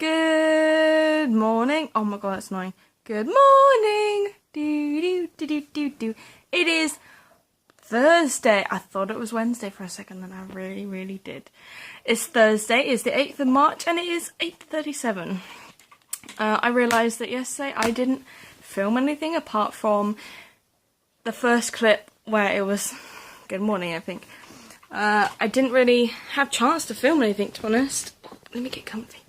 Good morning. Oh my god, that's annoying. Good morning. Do do do do do do. It is Thursday. I thought it was Wednesday for a second, then I really did. It's Thursday. It's the 8th of March, and it is 8:37. I realised that yesterday I didn't film anything apart from the first clip where it was good morning, I think. I didn't really have a chance to film anything, to be honest. Let me get comfy.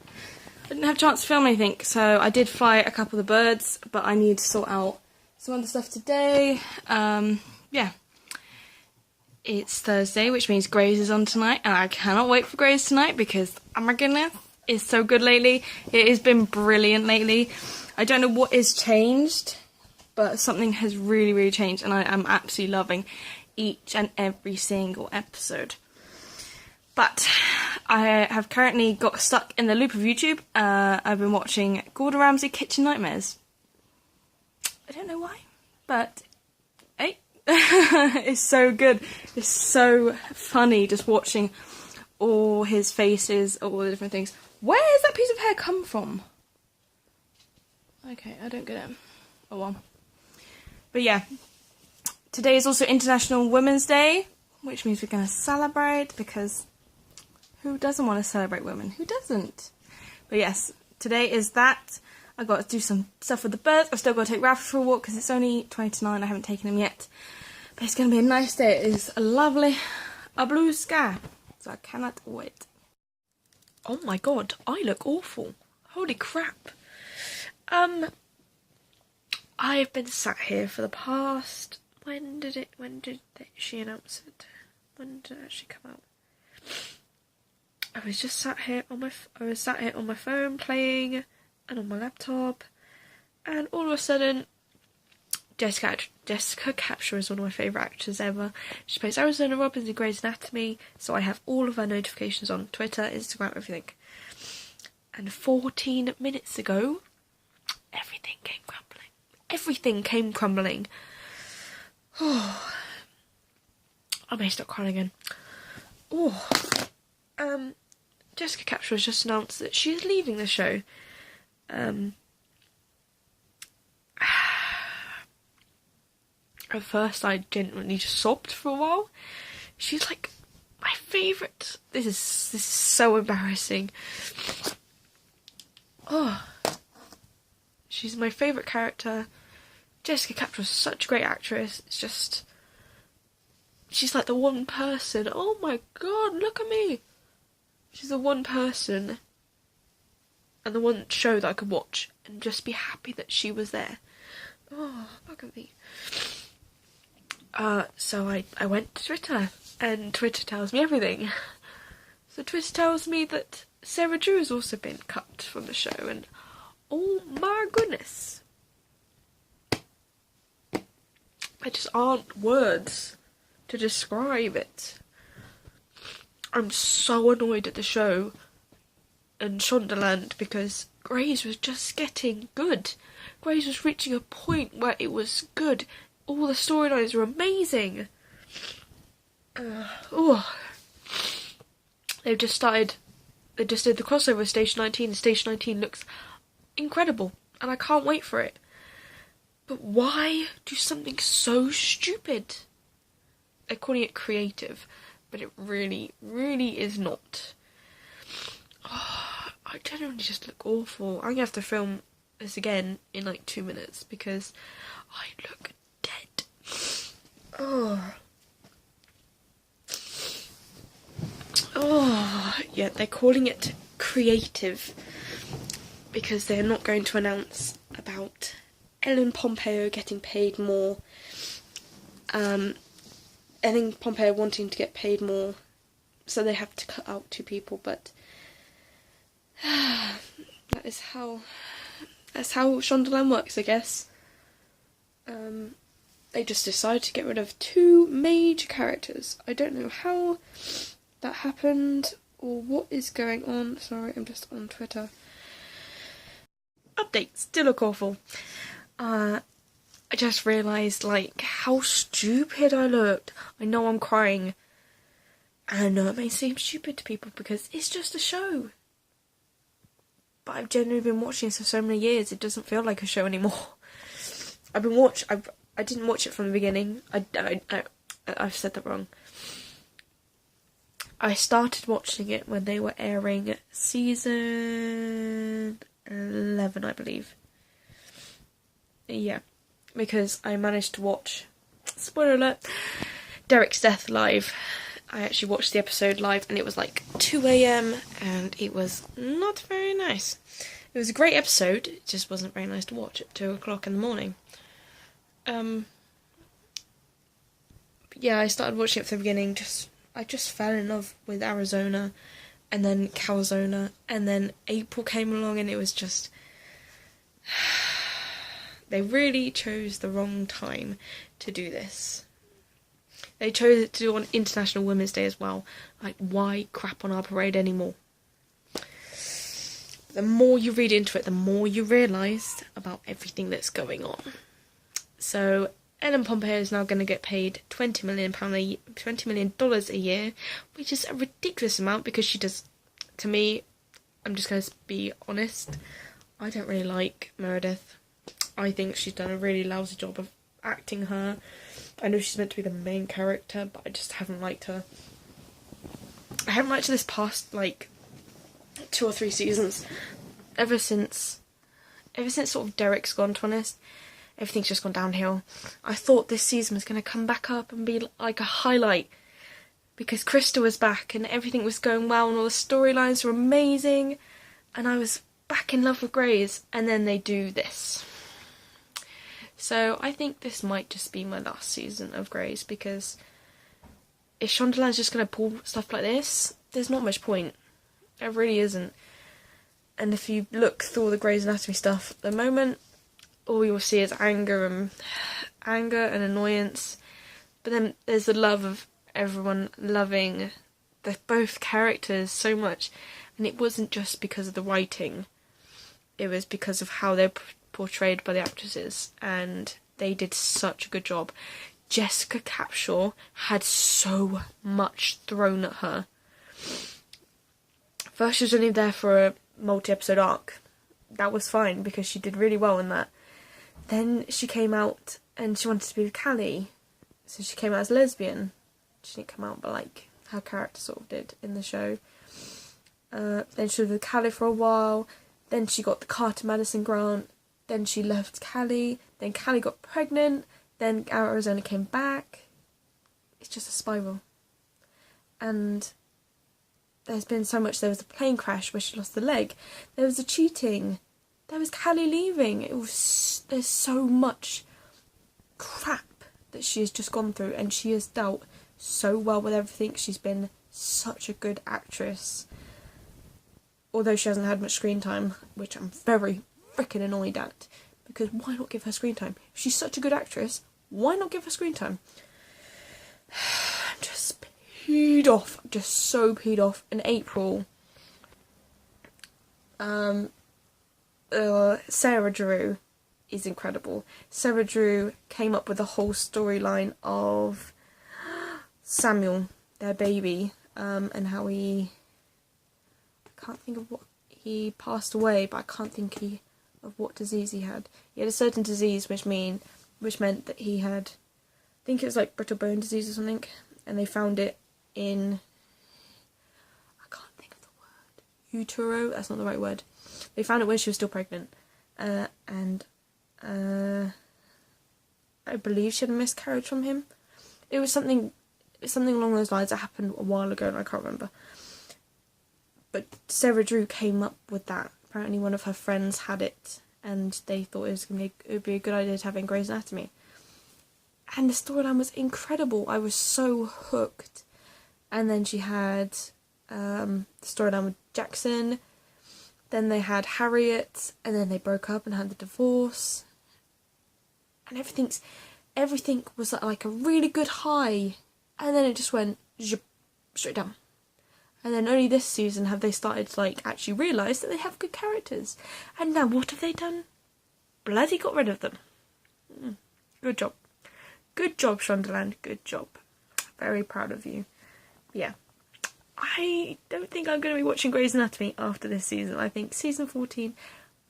I didn't have a chance to film anything, so I did fly a couple of the birds, but I need to sort out some other stuff today. Yeah. It's Thursday, which means Grace is on tonight, and I cannot wait for Grace tonight because, oh my goodness, it's so good lately. It has been brilliant lately. I don't know what has changed, but something has really changed, and I am absolutely loving each and every single episode. But I have currently got stuck in the loop of YouTube. I've been watching Gordon Ramsay Kitchen Nightmares. I don't know why, but hey, it's so good. It's so funny just watching all his faces, all the different things. Where has that piece of hair come from? Okay, I don't get it. Oh well. But yeah, today is also International Women's Day, which means we're going to celebrate because who doesn't want to celebrate women? Who doesn't? But yes, today is that. I've got to do some stuff with the birds. I've still got to take Ralph for a walk because it's only 20 to 9. I haven't taken him yet. But it's going to be a nice day. It is a blue sky. So I cannot wait. Oh my god, I look awful. Holy crap. I have been sat here for the past... When did she announce it? When did it actually come out? I was just sat here on my phone playing, and on my laptop, and all of a sudden, Jessica Capshaw is one of my favourite actors ever. She plays Arizona Robbins in Grey's Anatomy, so I have all of her notifications on Twitter, Instagram, everything. And 14 minutes ago, everything came crumbling. Everything came crumbling. Oh, I may start crying again. Oh, Jessica Capshaw has just announced that she is leaving the show. At first, I genuinely just sobbed for a while. She's like my favourite. This is so embarrassing. Oh, she's my favourite character. Jessica Capshaw is such a great actress. It's just, she's like the one person. Oh my god, look at me. She's the one person and the one show that I could watch and just be happy that she was there. Oh, look at me. So I went to Twitter, and Twitter tells me everything. So Twitter tells me that Sarah Drew has also been cut from the show, and oh my goodness. There just aren't words to describe it. I'm so annoyed at the show and Shondaland because Grey's was just getting good. Grey's was reaching a point where it was good. All the storylines were amazing. They just did the crossover with Station 19, and Station 19 looks incredible, and I can't wait for it. But why do something so stupid? They're calling it creative, but it really is not. Oh, I genuinely just look awful. I'm going to have to film this again in like 2 minutes because I look dead. Oh, yeah, they're calling it creative because they're not going to announce about Ellen Pompeo getting paid more. Ellen Pompeo wanting to get paid more, so they have to cut out 2 people, but that's how Shondaland works, I guess. They just decided to get rid of 2 major characters. I don't know how that happened or what is going on. Sorry, I'm just on Twitter. Updates still look awful. I just realised, like, how stupid I looked. I know I'm crying. And I know it may seem stupid to people because it's just a show. but I've genuinely been watching this for so many years, it doesn't feel like a show anymore. I didn't watch it from the beginning. I've said that wrong. I started watching it when they were airing season 11, I believe. Yeah, because I managed to watch, spoiler alert, Derek's death live. I actually watched the episode live and it was like 2 a.m. and it was not very nice. It was a great episode, it just wasn't very nice to watch at 2 o'clock in the morning. Yeah, I started watching it from the beginning, I just fell in love with Arizona and then Calzona, and then April came along and it was just... They really chose the wrong time to do this. They chose it to do on International Women's Day as well. Like, why crap on our parade anymore? The more you read into it, the more you realise about everything that's going on. So, Ellen Pompeo is now going to get paid $20 million a year, which is a ridiculous amount because she does, to me, I'm just going to be honest, I don't really like Meredith. I think she's done a really lousy job of acting her. I know she's meant to be the main character, but I just haven't liked her. I haven't liked her this past, 2 or 3 seasons. Ever since sort of Derek's gone, to be honest, everything's just gone downhill. I thought this season was going to come back up and be like a highlight, because Krista was back and everything was going well and all the storylines were amazing and I was back in love with Grey's, and then they do this. So I think this might just be my last season of Grey's, because if Shondaland's just going to pull stuff like this, there's not much point. There really isn't. And if you look through all the Grey's Anatomy stuff at the moment, all you'll see is anger and annoyance. But then there's the love of everyone loving both characters so much. And it wasn't just because of the writing. It was because of how they're portrayed by the actresses. And they did such a good job. Jessica Capshaw had so much thrown at her. First she was only there for a multi-episode arc. That was fine because she did really well in that. Then she came out and she wanted to be with Callie. So she came out as lesbian. She didn't come out, but like her character sort of did in the show. Then she was with Callie for a while. Then she got the Carter Madison grant. Then she left Callie. Then Callie got pregnant. Then Arizona came back. It's just a spiral. And there's been so much. There was a plane crash where she lost the leg. There was the cheating. There was Callie leaving. There's so much crap that she has just gone through, and she has dealt so well with everything. She's been such a good actress. Although she hasn't had much screen time, which I'm very freaking annoyed at. Because why not give her screen time? If she's such a good actress, why not give her screen time? I'm just peed off. I'm just so peed off. In April, Sarah Drew is incredible. Sarah Drew came up with the whole storyline of Samuel, their baby, and how I can't think of what, he passed away, but I can't think of what disease he had. He had a certain disease which meant that he had, I think it was like brittle bone disease or something, and they found it in, I can't think of the word, utero, that's not the right word. They found it when she was still pregnant, and I believe she had a miscarriage from him. It was something along those lines that happened a while ago and I can't remember. But Sarah Drew came up with that. Apparently one of her friends had it and they thought it would be a good idea to have it in Grey's Anatomy. And the storyline was incredible. I was so hooked. And then she had the storyline with Jackson. Then they had Harriet, and then they broke up and had the divorce. And everything was like a really good high. And then it just went straight down. And then only this season have they started to actually realise that they have good characters. And now what have they done? Bloody got rid of them. Good job. Good job, Shondaland. Good job. Very proud of you. Yeah. I don't think I'm going to be watching Grey's Anatomy after this season. I think season 14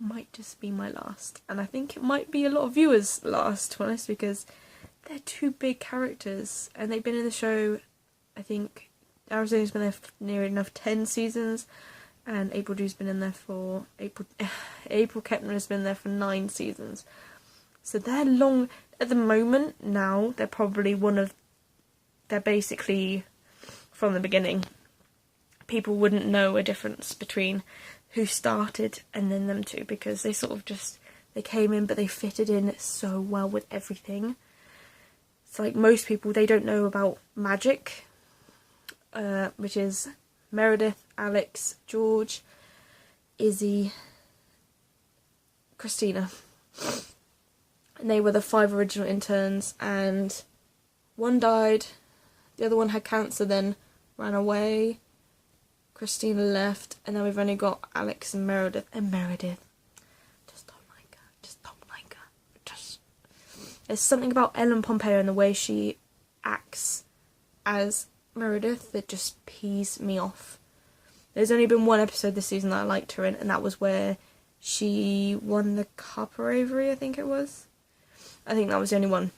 might just be my last. And I think it might be a lot of viewers' last, to be honest, because they're two big characters. And they've been in the show, I think, Arizona's been there for near enough 10 seasons. And April Dew's been in there for... April Kepner has been there for 9 seasons. So they're long... At the moment, now, they're probably one of... They're basically, from the beginning, people wouldn't know a difference between who started and then them two, because they sort of just... They came in, but they fitted in so well with everything. It's like most people, they don't know about magic, which is Meredith, Alex, George, Izzy, Christina. And they were the 5 original interns, and one died, the other one had cancer, then ran away, Christina left, and then we've only got Alex and Meredith. And Meredith, just don't like her, just don't like her. There's something about Ellen Pompeo and the way she acts as Meredith that just pees me off. There's only been one episode this season that I liked her in, and that was where she won the copper Avery, I think it was. I think that was the only one.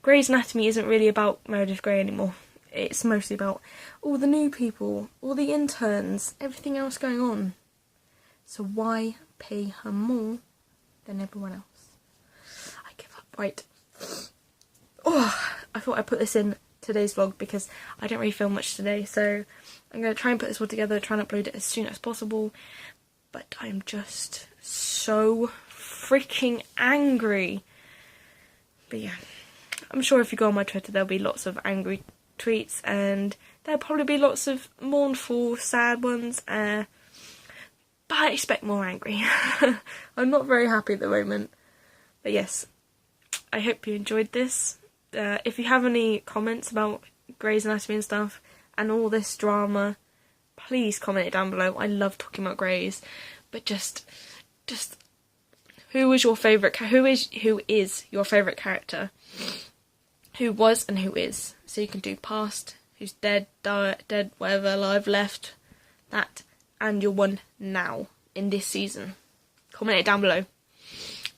Grey's Anatomy isn't really about Meredith Grey anymore. It's mostly about all the new people, all the interns, everything else going on. So why pay her more than everyone else? I give up. Right. Oh, I thought I'd put this in today's vlog because I didn't really film much today. So I'm going to try and put this all together, try and upload it as soon as possible. But I'm just so freaking angry. But yeah, I'm sure if you go on my Twitter there'll be lots of angry tweets, and there'll probably be lots of mournful, sad ones, but I expect more angry. I'm not very happy at the moment. But yes, I hope you enjoyed this. If you have any comments about Grey's Anatomy and stuff, and all this drama, please comment it down below. I love talking about Grey's, but just who was your favourite? Who is your favourite character? Who was and who is? So you can do past, who's dead, dead, whatever, alive, left, that, and your one now in this season. Comment it down below.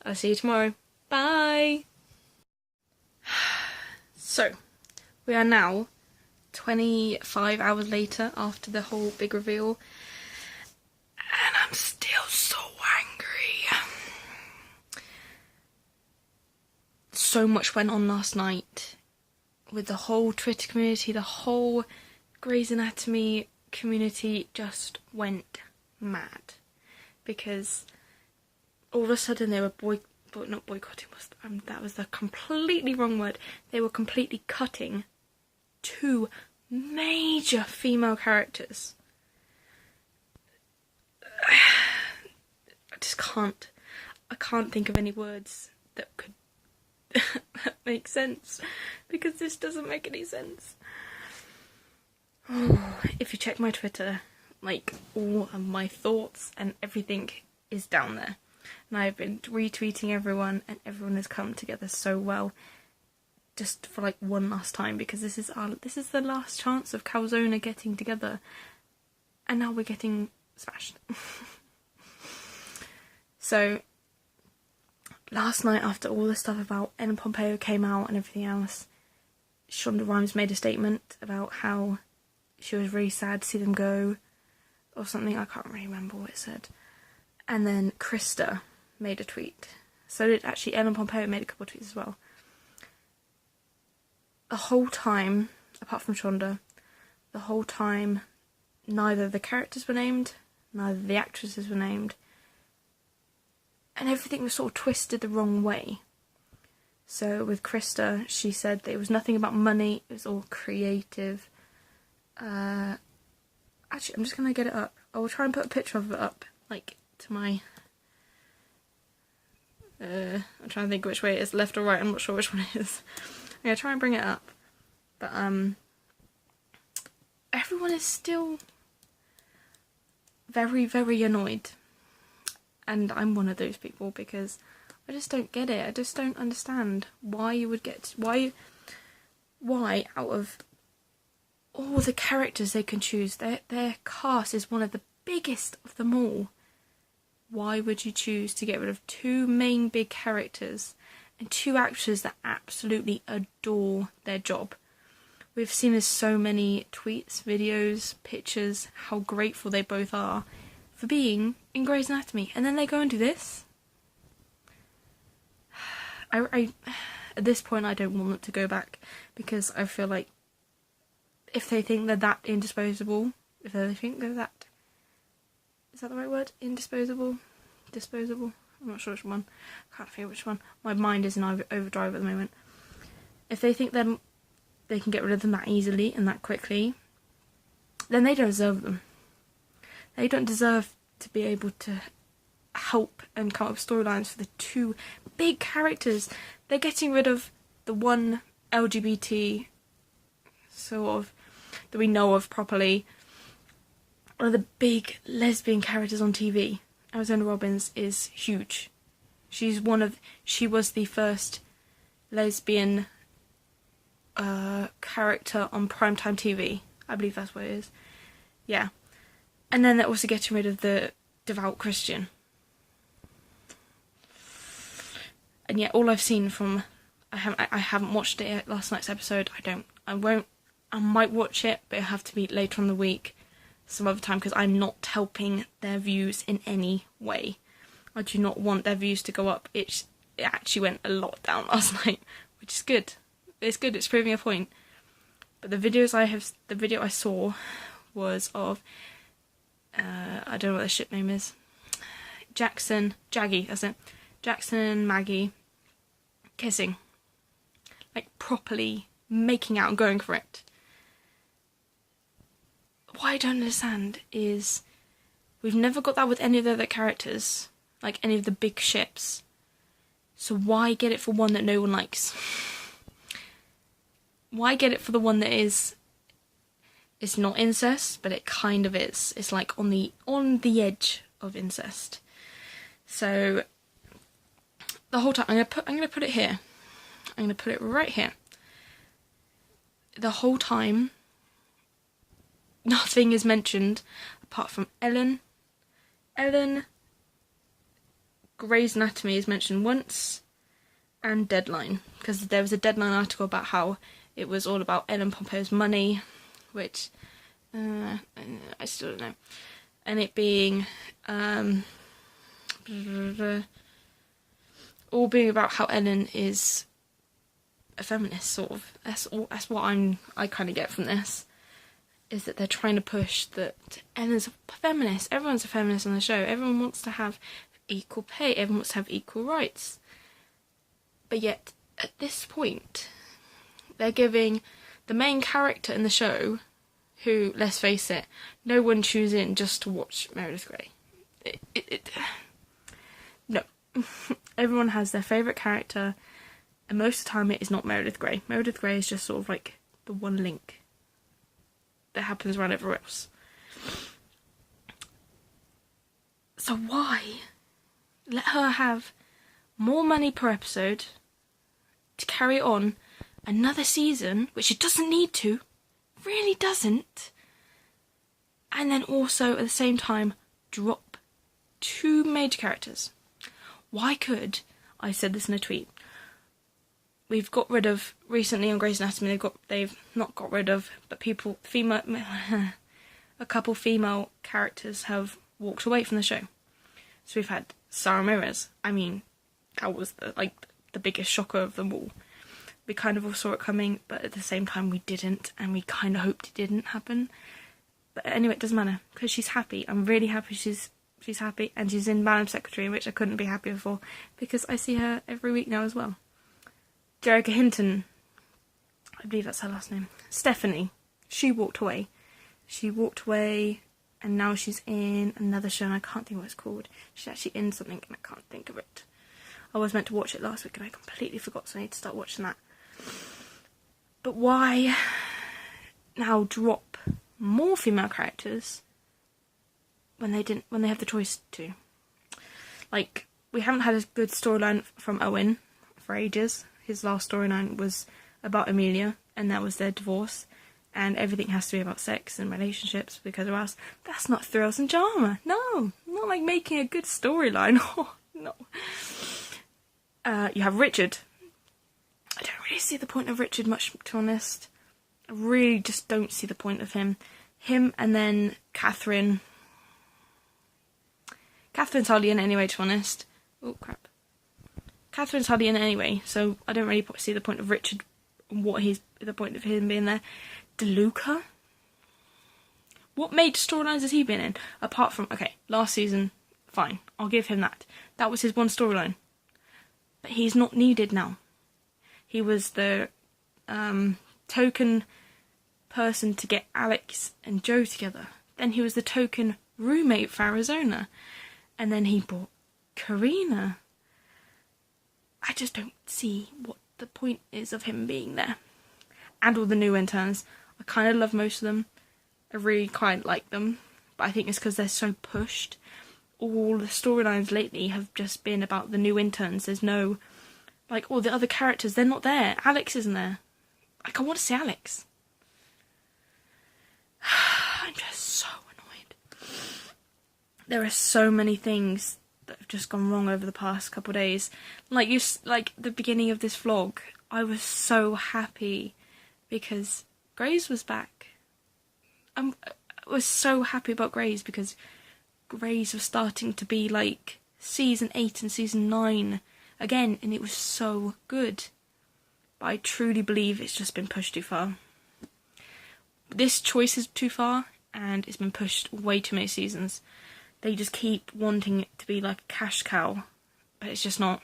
I'll see you tomorrow. Bye. So we are now 25 hours later after the whole big reveal, and I'm still so angry. So much went on last night with the whole Twitter community, the whole Grey's Anatomy community just went mad because all of a sudden they were not boycotting, that was the completely wrong word. They were completely cutting 2 major female characters. I can't think of any words that could make sense, because this doesn't make any sense. Oh, if you check my Twitter, like, all of my thoughts and everything is down there. And I've been retweeting everyone, and everyone has come together so well, just for like one last time, because this is the last chance of Calzona getting together, and now we're getting smashed. So last night, after all the stuff about Ellen Pompeo came out and everything else, Shonda Rhimes made a statement about how she was really sad to see them go, or something. I can't really remember what it said. And then Krista made a tweet. So did actually Ellen Pompeo made a couple of tweets as well. The whole time, apart from Shonda, the whole time, neither the characters were named, neither the actresses were named, and everything was sort of twisted the wrong way. So with Krista, she said that it was nothing about money, it was all creative. Actually, I'm just going to get it up. I will try and put a picture of it up, like, to my... I'm trying to think which way it is, left or right, I'm not sure which one it is. I'm going to try and bring it up. But, everyone is still very, very annoyed. And I'm one of those people, because I just don't get it. I just don't understand why you would get... why, out of all the characters they can choose, their cast is one of the biggest of them all. Why would you choose to get rid of two main big characters and two actors that absolutely adore their job? We've seen this so many tweets, videos, pictures, how grateful they both are for being in Grey's Anatomy. And then they go and do this? I at this point, I don't want them to go back, because I feel like if they think they're that indisposable, if they think they're that... Is that the right word? Indisposable? Disposable? I'm not sure which one. I can't figure which one. My mind is in overdrive at the moment. If they think they can get rid of them that easily and that quickly, then they don't deserve them. They don't deserve to be able to help and come up with storylines for the two big characters. They're getting rid of the one LGBT sort of that we know of properly, one of the big lesbian characters on TV. Arizona Robbins is huge. She was the first lesbian character on primetime TV. I believe that's what it is. Yeah. And then they're also getting rid of the devout Christian. And yet all I've seen from... I haven't watched it yet, last night's episode. I might watch it, but it'll have to be later on the week, some other time, because I'm not helping their views in any way. I do not want their views to go up. It actually went a lot down last night, which is good. It's good, it's proving a point. But the video I saw was of, I don't know what their ship name is. Jaggy, that's it. Jackson and Maggie kissing. Like, properly making out and going for it. What I don't understand is we've never got that with any of the other characters, like any of the big ships. So why get it for one that no one likes? Why get it for the one that is... It's not incest, but it kind of is. It's like on the edge of incest. So the whole time I'm gonna put it here. I'm gonna put it right here. The whole time nothing is mentioned apart from Ellen. Grey's Anatomy is mentioned once, and Deadline, because there was a Deadline article about how it was all about Ellen Pompeo's money, which I still don't know, and it being all being about how Ellen is a feminist, sort of. That's what I kind of get from this, is that they're trying to push that Ellen's a feminist. Everyone's a feminist on the show. Everyone wants to have equal pay. Everyone wants to have equal rights. But yet, at this point, they're giving the main character in the show, who, let's face it, no one tunes in just to watch Meredith Grey. No. Everyone has their favourite character, and most of the time it is not Meredith Grey. Meredith Grey is just sort of like the one link that happens around everywhere else. So why let her have more money per episode to carry on another season, which it doesn't need to, really doesn't, and then also at the same time drop two major characters? Why could, I said this in a tweet, we've got rid of, recently on Grey's Anatomy, they've not got rid of, but a couple female characters have walked away from the show. So we've had Sarah Ramirez. I mean, that was the biggest shocker of them all. We kind of all saw it coming, but at the same time we didn't, and we kind of hoped it didn't happen. But anyway, it doesn't matter, because she's happy. I'm really happy she's happy, and she's in Madam Secretary, which I couldn't be happier for, because I see her every week now as well. Jerrica Hinton, I believe that's her last name. Stephanie, she walked away. And now she's in another show, and I can't think what it's called. She's actually in something, and I can't think of it. I was meant to watch it last week, and I completely forgot, so I need to start watching that. But why now drop more female characters when they have the choice to? Like, we haven't had a good storyline from Owen for ages. His last storyline was about Amelia, and that was their divorce, and everything has to be about sex and relationships, because or else that's not thrills and drama. No, not like making a good storyline. Oh, no. You have Richard. I don't really see the point of Richard much, to be honest. I really just don't see the point of him. Him and then Catherine. Catherine's hardly in it anyway, to be honest. Oh, crap. Catherine's hardly in it anyway, so I don't really see the point of Richard, the point of him being there. DeLuca? What major storylines has he been in? Apart from, okay, last season, fine, I'll give him that. That was his one storyline. But he's not needed now. He was the token person to get Alex and Joe together. Then he was the token roommate for Arizona. And then he brought Karina. I just don't see what the point is of him being there. And all the new interns. I kind of love most of them. I really quite like them. But I think it's because they're so pushed. All the storylines lately have just been about the new interns. There's no... like, all the other characters, they're not there. Alex isn't there. Like, I want to see Alex. I'm just so annoyed. There are so many things that have just gone wrong over the past couple of days. Like the beginning of this vlog, I was so happy because Grace was back. I was so happy about Grace because Grace was starting to be like season 8 and season 9 again, and it was so good. But I truly believe it's just been pushed too far. This choice is too far, and it's been pushed way too many seasons. They just keep wanting it to be like a cash cow, but it's just not.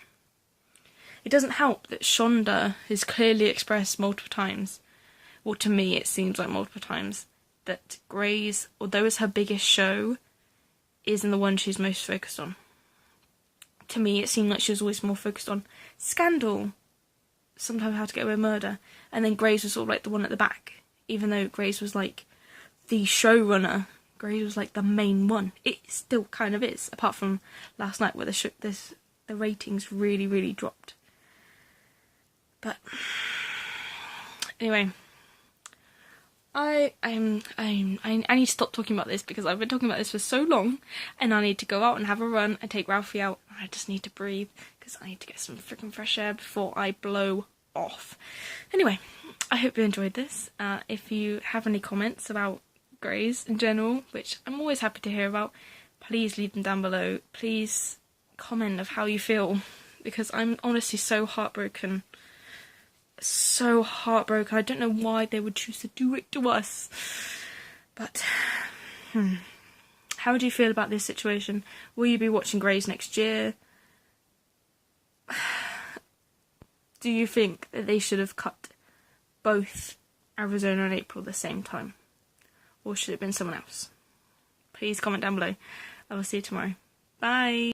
It doesn't help that Shonda has clearly expressed multiple times, well, to me it seems like multiple times, that Grey's, although it's her biggest show, isn't the one she's most focused on. To me, it seemed like she was always more focused on Scandal, sometimes How to Get Away with Murder, and then Grey's was sort of like the one at the back. Even though Grey's was like the showrunner, Grey's was like the main one. It still kind of is, apart from last night where the ratings really, really dropped. But anyway, I need to stop talking about this because I've been talking about this for so long, and I need to go out and have a run and take Ralphie out. I just need to breathe because I need to get some freaking fresh air before I blow off. Anyway, I hope you enjoyed this. If you have any comments about Grey's in general, which I'm always happy to hear about, please leave them down below. Please comment of how you feel, because I'm honestly so heartbroken. So heartbroken. I don't know why they would choose to do it to us. But, how do you feel about this situation? Will you be watching Grey's next year? Do you think that they should have cut both Arizona and April at the same time? Or should it have been someone else? Please comment down below. I will see you tomorrow. Bye!